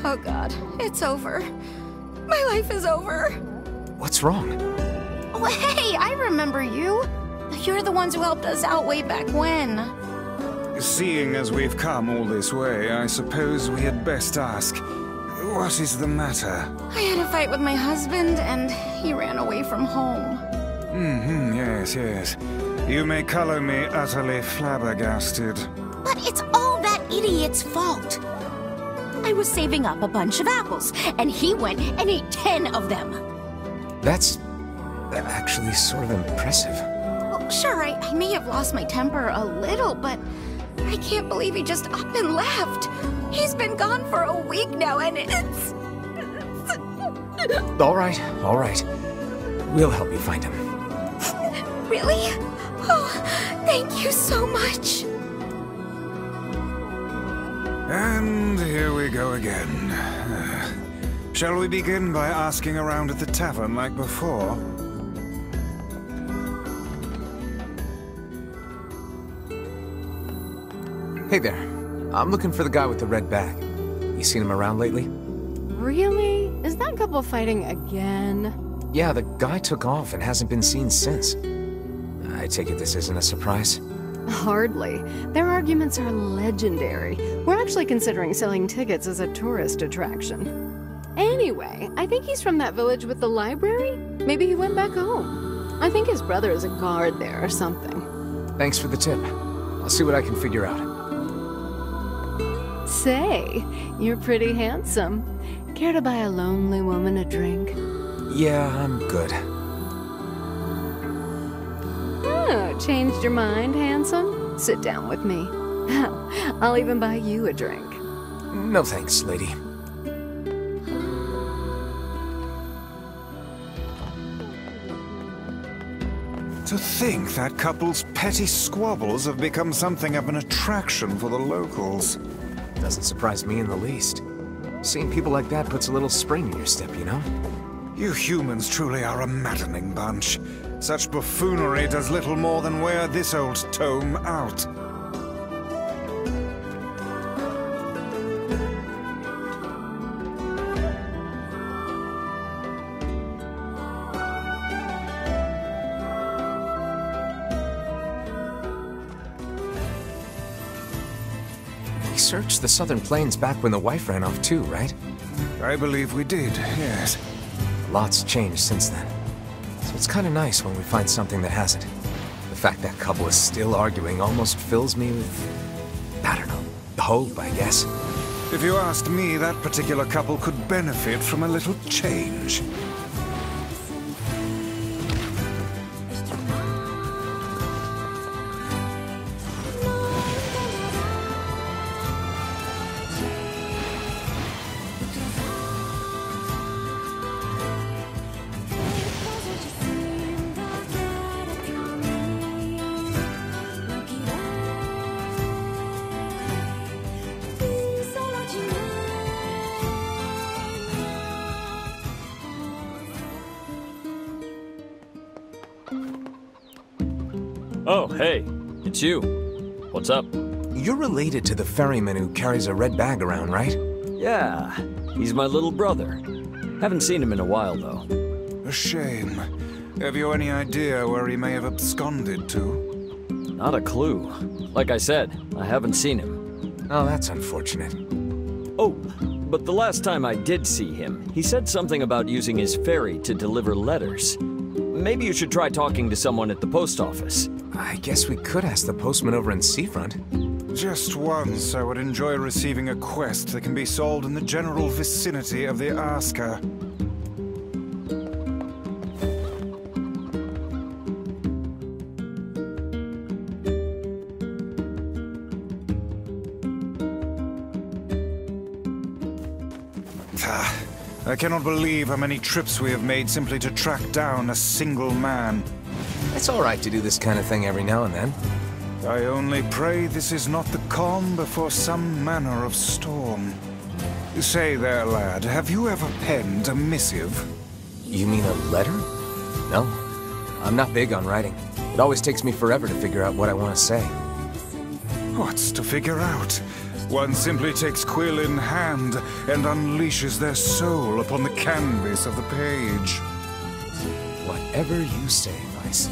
Oh god, it's over. My life is over. What's wrong? Oh, hey, I remember you. You're the ones who helped us out way back when. Seeing as we've come all this way, I suppose we had best ask, what is the matter? I had a fight with my husband, and he ran away from home. Yes. You may color me utterly flabbergasted. But it's all that idiot's fault. I was saving up a bunch of apples, and he went and ate 10 of them. That's actually sort of impressive. Well, sure, I may have lost my temper a little, but I can't believe he just up and left. He's been gone for a week now, and it's... All right. We'll help you find him. Really? Oh, thank you so much. And here we go again. Shall we begin by asking around at the tavern like before? Hey there. I'm looking for the guy with the red bag. You seen him around lately? Really? Is that couple fighting again? Yeah, the guy took off and hasn't been seen since. I take it this isn't a surprise? Hardly. Their arguments are legendary. We're actually considering selling tickets as a tourist attraction. Anyway, I think he's from that village with the library. Maybe he went back home. I think his brother is a guard there or something. Thanks for the tip. I'll see what I can figure out. Say, you're pretty handsome. Care to buy a lonely woman a drink? Yeah, I'm good. Oh, changed your mind, handsome? Sit down with me. I'll even buy you a drink. No thanks, lady. To think that couple's petty squabbles have become something of an attraction for the locals. Doesn't surprise me in the least. Seeing people like that puts a little spring in your step, you know? You humans truly are a maddening bunch. Such buffoonery does little more than wear this old tome out. We searched the Southern Plains back when the wife ran off too, right? I believe we did, yes. Lots changed since then. So it's kind of nice when we find something that hasn't. The fact that couple is still arguing almost fills me with... I don't know, hope, I guess. If you asked me, that particular couple could benefit from a little change. Oh, hey, it's you. What's up? You're related to the ferryman who carries a red bag around, right? Yeah, he's my little brother. Haven't seen him in a while, though. A shame. Have you any idea where he may have absconded to? Not a clue. Like I said, I haven't seen him. Oh, that's unfortunate. Oh, but the last time I did see him, he said something about using his ferry to deliver letters. Maybe you should try talking to someone at the post office. I guess we could ask the postman over in Seafront. Just once, I would enjoy receiving a quest that can be solved in the general vicinity of the Asker. I cannot believe how many trips we have made simply to track down a single man. It's all right to do this kind of thing every now and then. I only pray this is not the calm before some manner of storm. Say there, lad, have you ever penned a missive? You mean a letter? No. I'm not big on writing. It always takes me forever to figure out what I want to say. What's to figure out? One simply takes quill in hand and unleashes their soul upon the canvas of the page. Whatever you say, Vice.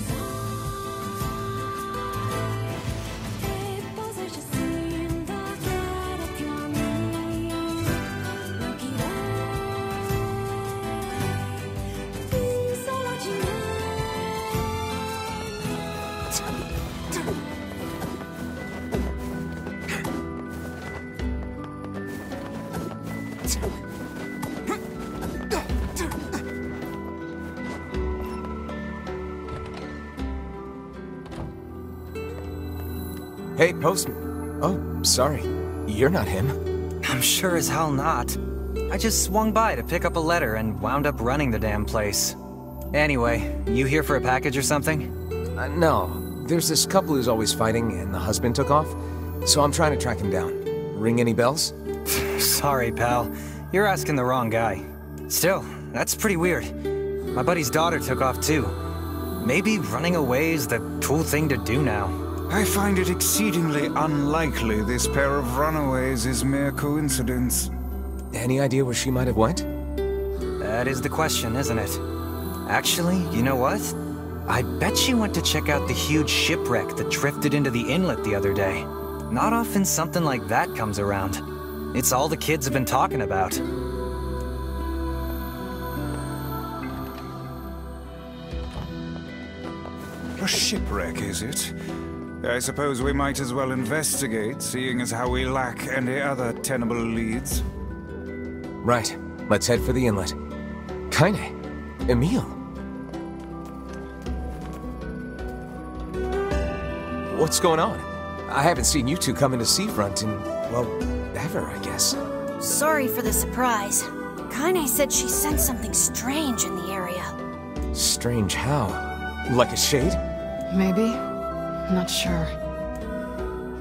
Hey, Postman. Oh, sorry. You're not him. I'm sure as hell not. I just swung by to pick up a letter and wound up running the damn place. Anyway, you here for a package or something? No. There's this couple who's always fighting, and the husband took off. So I'm trying to track him down. Ring any bells? Sorry, pal. You're asking the wrong guy. Still, that's pretty weird. My buddy's daughter took off too. Maybe running away is the cool thing to do now. I find it exceedingly unlikely this pair of runaways is mere coincidence. Any idea where she might have went? That is the question, isn't it? Actually, you know what? I bet she went to check out the huge shipwreck that drifted into the inlet the other day. Not often something like that comes around. It's all the kids have been talking about. A shipwreck, is it? I suppose we might as well investigate, seeing as how we lack any other tenable leads. Right. Let's head for the inlet. Kaine. Emil. What's going on? I haven't seen you two come into Seafront in, well, ever, I guess. Sorry for the surprise. Kaine said she sensed something strange in the area. Strange how? Like a shade? Maybe? I'm not sure.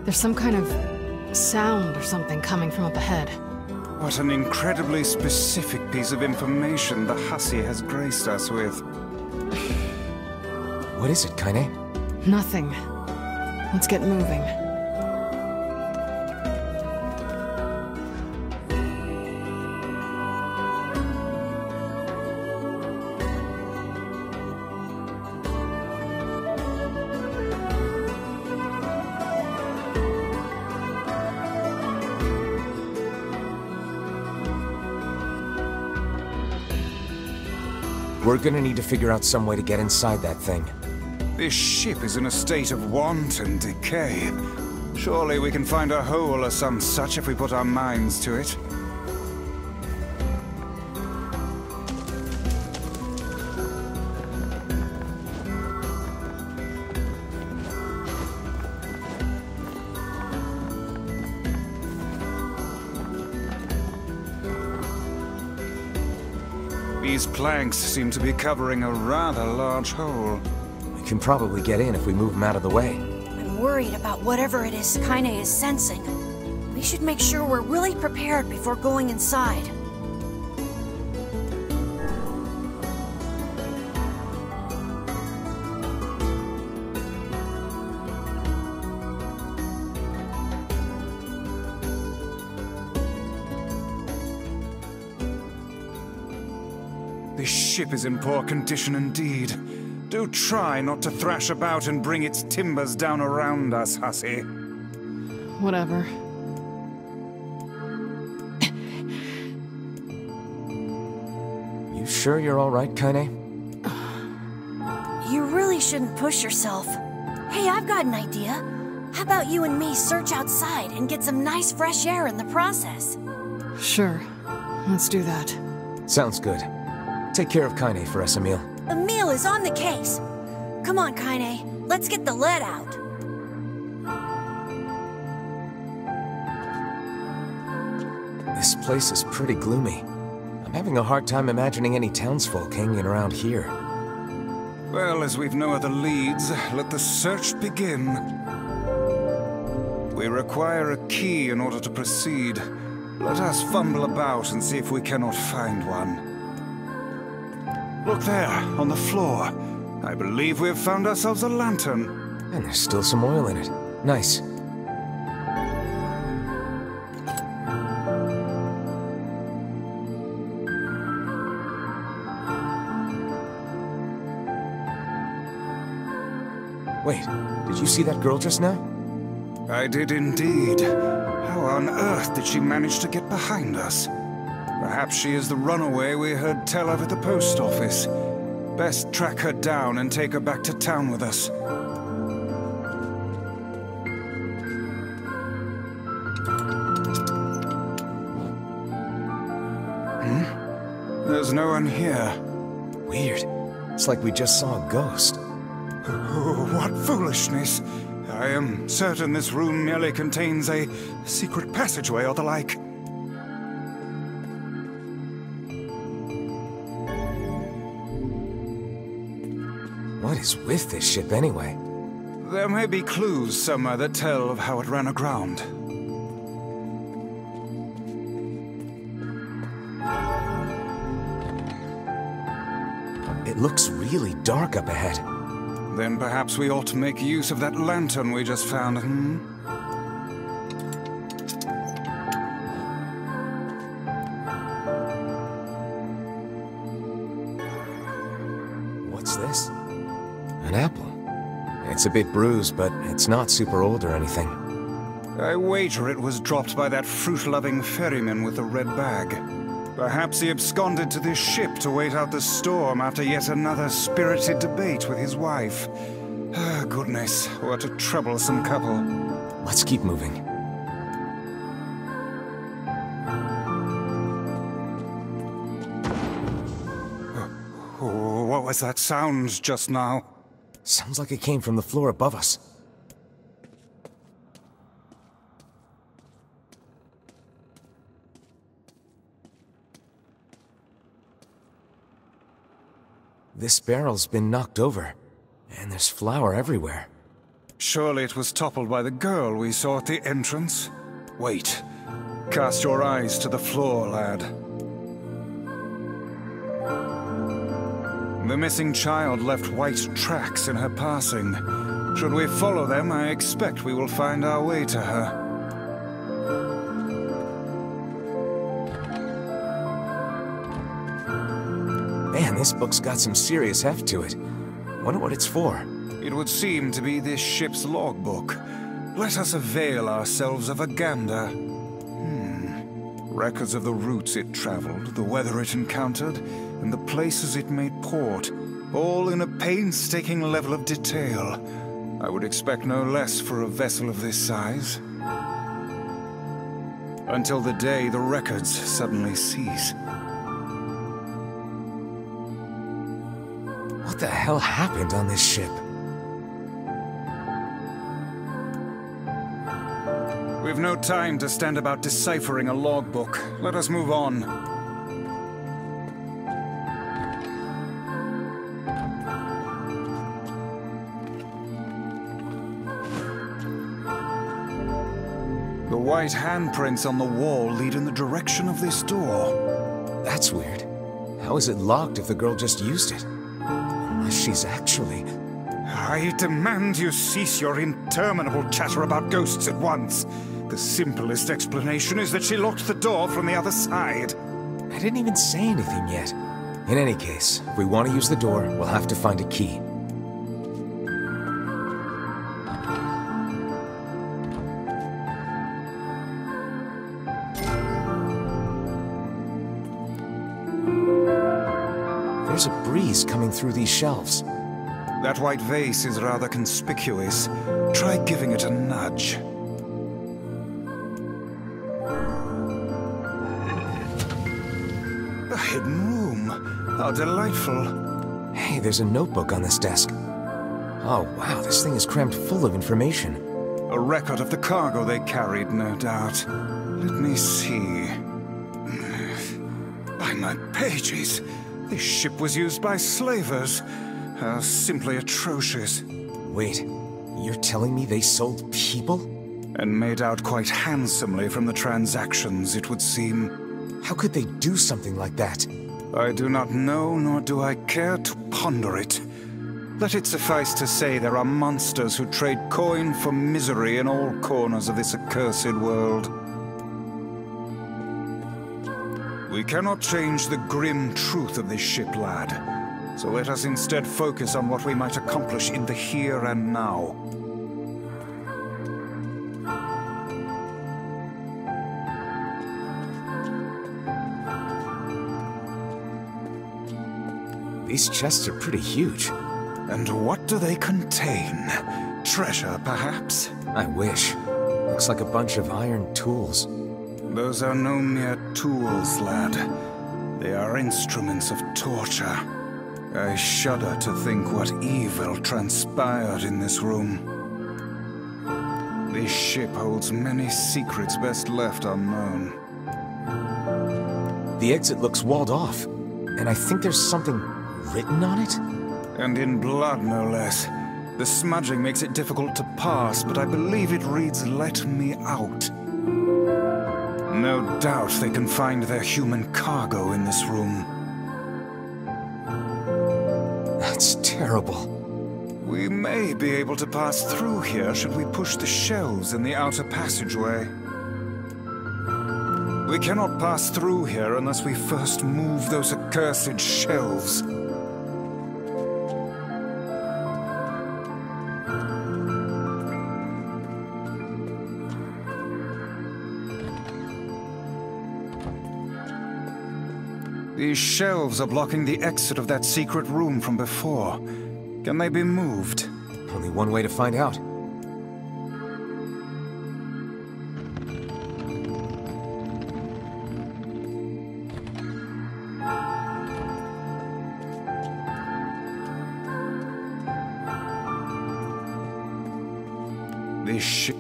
There's some kind of sound or something coming from up ahead. What an incredibly specific piece of information the hussy has graced us with. What is it, Kaine? Nothing. Let's get moving. We're gonna need to figure out some way to get inside that thing. This ship is in a state of wanton decay. Surely we can find a hole or some such if we put our minds to it. These planks seem to be covering a rather large hole. We can probably get in if we move them out of the way. I'm worried about whatever it is Kaine is sensing. We should make sure we're really prepared before going inside. This ship is in poor condition indeed. Do try not to thrash about and bring its timbers down around us, hussy. Whatever. You sure you're all right, Kaine? You really shouldn't push yourself. Hey, I've got an idea. How about you and me search outside and get some nice fresh air in the process? Sure. Let's do that. Sounds good. Take care of Kaine for us, Emil. Emil is on the case. Come on, Kaine. Let's get the lead out. This place is pretty gloomy. I'm having a hard time imagining any townsfolk hanging around here. Well, as we've no other leads, let the search begin. We require a key in order to proceed. Let us fumble about and see if we cannot find one. Look there, on the floor. I believe we have found ourselves a lantern. And there's still some oil in it. Nice. see that girl just now? I did indeed. How on earth did she manage to get behind us? Perhaps she is the runaway we heard tell of at the post office. Best track her down and take her back to town with us. There's no one here. Weird. It's like we just saw a ghost. Oh, what foolishness! I am certain this room merely contains a secret passageway or the like. What is with this ship anyway? There may be clues somewhere that tell of how it ran aground. It looks really dark up ahead. Then perhaps we ought to make use of that lantern we just found, What's this? An apple. It's a bit bruised, but it's not super old or anything. I wager it was dropped by that fruit-loving ferryman with the red bag. Perhaps he absconded to this ship to wait out the storm after yet another spirited debate with his wife. Ah, goodness, what a troublesome couple. Let's keep moving. Oh, what was that sound just now? Sounds like it came from the floor above us. This barrel's been knocked over, and there's flour everywhere. Surely it was toppled by the girl we saw at the entrance? Wait. Cast your eyes to the floor, lad. The missing child left white tracks in her passing. Should we follow them, I expect we will find our way to her. Man, this book's got some serious heft to it. Wonder what it's for. It would seem to be this ship's logbook. Let us avail ourselves of a gander. Records of the routes it traveled, the weather it encountered, and the places it made port, all in a painstaking level of detail. I would expect no less for a vessel of this size. Until the day the records suddenly cease. What the hell happened on this ship? We've no time to stand about deciphering a logbook. Let us move on. The white handprints on the wall lead in the direction of this door. That's weird. How is it locked if the girl just used it? Unless she's actually... I demand you cease your interminable chatter about ghosts at once. The simplest explanation is that she locked the door from the other side. I didn't even say anything yet. In any case, if we want to use the door, we'll have to find a key. There's a breeze coming through these shelves. That white vase is rather conspicuous. Try giving it a nudge. A hidden room. How delightful. Hey, there's a notebook on this desk. Oh, wow, this thing is crammed full of information. A record of the cargo they carried, no doubt. Let me see. By my pages, this ship was used by slavers. How simply atrocious. Wait, you're telling me they sold people? And made out quite handsomely from the transactions, it would seem. How could they do something like that? I do not know, nor do I care to ponder it. Let it suffice to say there are monsters who trade coin for misery in all corners of this accursed world. We cannot change the grim truth of this ship, lad. So let us instead focus on what we might accomplish in the here and now. These chests are pretty huge. And what do they contain? Treasure, perhaps? I wish. Looks like a bunch of iron tools. Those are no mere tools, lad. They are instruments of torture. I shudder to think what evil transpired in this room. This ship holds many secrets best left unknown. The exit looks walled off, and I think there's something written on it? And in blood, no less. The smudging makes it difficult to pass, but I believe it reads, "Let me out." No doubt they can find their human cargo in this room. That's terrible. We may be able to pass through here should we push the shelves in the outer passageway. We cannot pass through here unless we first move those accursed shelves. These shelves are blocking the exit of that secret room from before. Can they be moved? Only one way to find out. This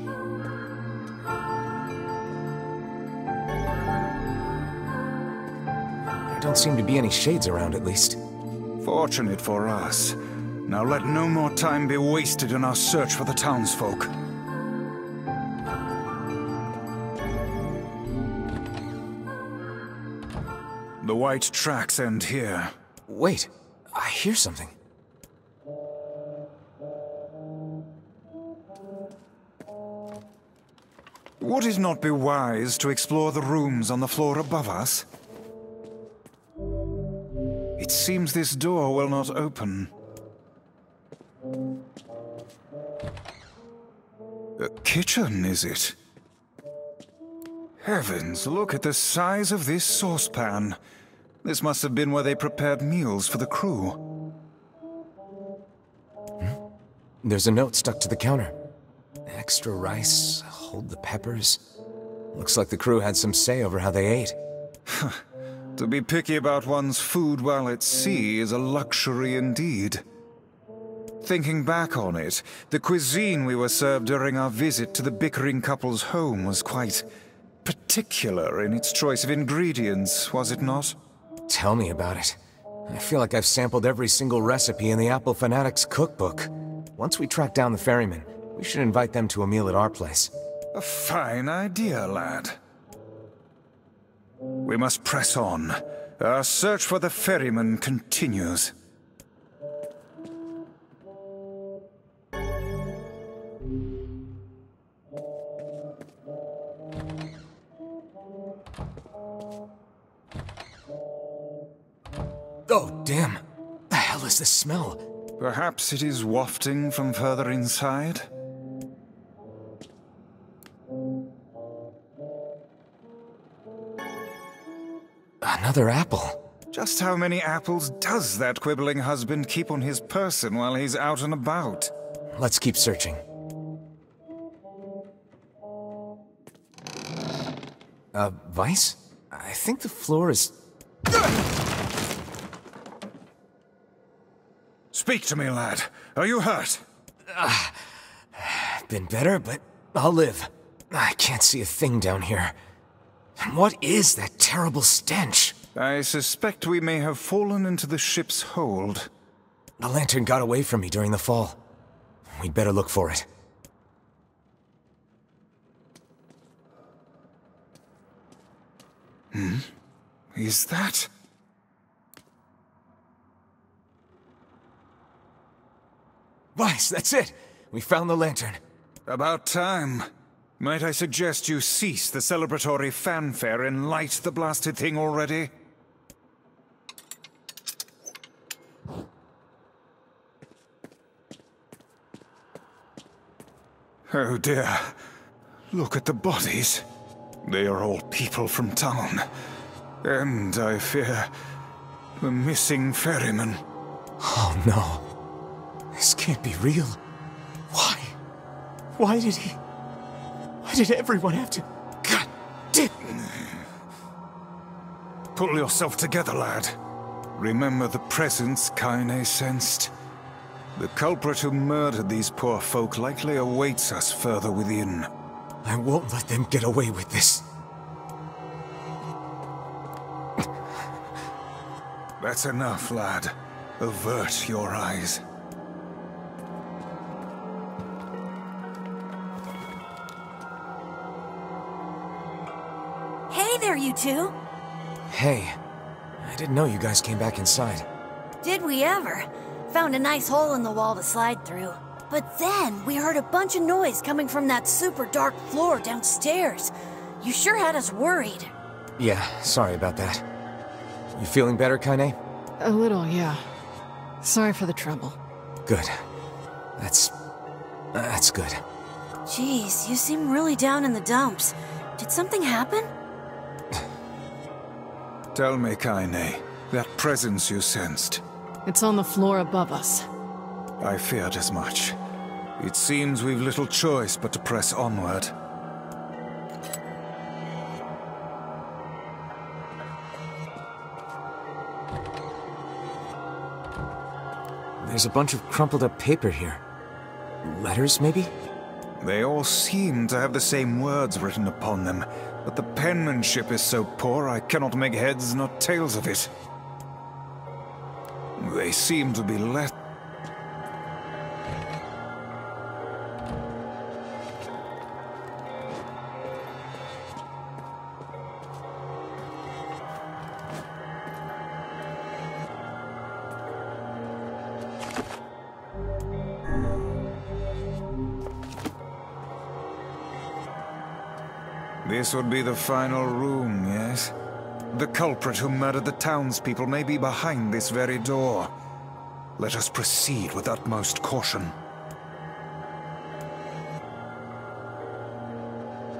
There don't seem to be any shades around, at least. Fortunate for us. Now let no more time be wasted in our search for the townsfolk. The white tracks end here. Wait, I hear something. Would it not be wise to explore the rooms on the floor above us? It seems this door will not open. A kitchen, is it? Heavens, look at the size of this saucepan. This must have been where they prepared meals for the crew. There's a note stuck to the counter. Extra rice, hold the peppers. Looks like the crew had some say over how they ate. To be picky about one's food while at sea is a luxury indeed. Thinking back on it, the cuisine we were served during our visit to the bickering couple's home was quite particular in its choice of ingredients, was it not? Tell me about it. I feel like I've sampled every single recipe in the Apple Fanatics cookbook. Once we track down the Ferryman, we should invite them to a meal at our place. A fine idea, lad. We must press on. Our search for the Ferryman continues. Oh, damn. The hell is this smell? Perhaps it is wafting from further inside? Another apple. Just how many apples does that quibbling husband keep on his person while he's out and about? Let's keep searching. Vice? I think the floor is... Speak to me, lad. Are you hurt? Been better, but I'll live. I can't see a thing down here. And what is that terrible stench? I suspect we may have fallen into the ship's hold. The lantern got away from me during the fall. We'd better look for it. Is that... Vice, that's it! We found the lantern. About time. Might I suggest you cease the celebratory fanfare and light the blasted thing already? Oh dear. Look at the bodies. They are all people from town. And, I fear, the missing ferryman. Oh no. This can't be real. Why? Why did everyone have to... God damn... Pull yourself together, lad. Remember the presence Kaine sensed? The culprit who murdered these poor folk likely awaits us further within. I won't let them get away with this. That's enough, lad. Avert your eyes. Hey there, you two! Hey, I didn't know you guys came back inside. Did we ever? Found a nice hole in the wall to slide through. But then we heard a bunch of noise coming from that super dark floor downstairs. You sure had us worried. Yeah, sorry about that. You feeling better, Kaine? A little, yeah. Sorry for the trouble. Good. That's good. Jeez, you seem really down in the dumps. Did something happen? Tell me, Kaine, that presence you sensed. It's on the floor above us. I feared as much. It seems we've little choice but to press onward. There's a bunch of crumpled up paper here. Letters, maybe? They all seem to have the same words written upon them, but the penmanship is so poor I cannot make heads nor tails of it. They seem to be This would be the final room, yes? The culprit who murdered the townspeople may be behind this very door. Let us proceed with utmost caution.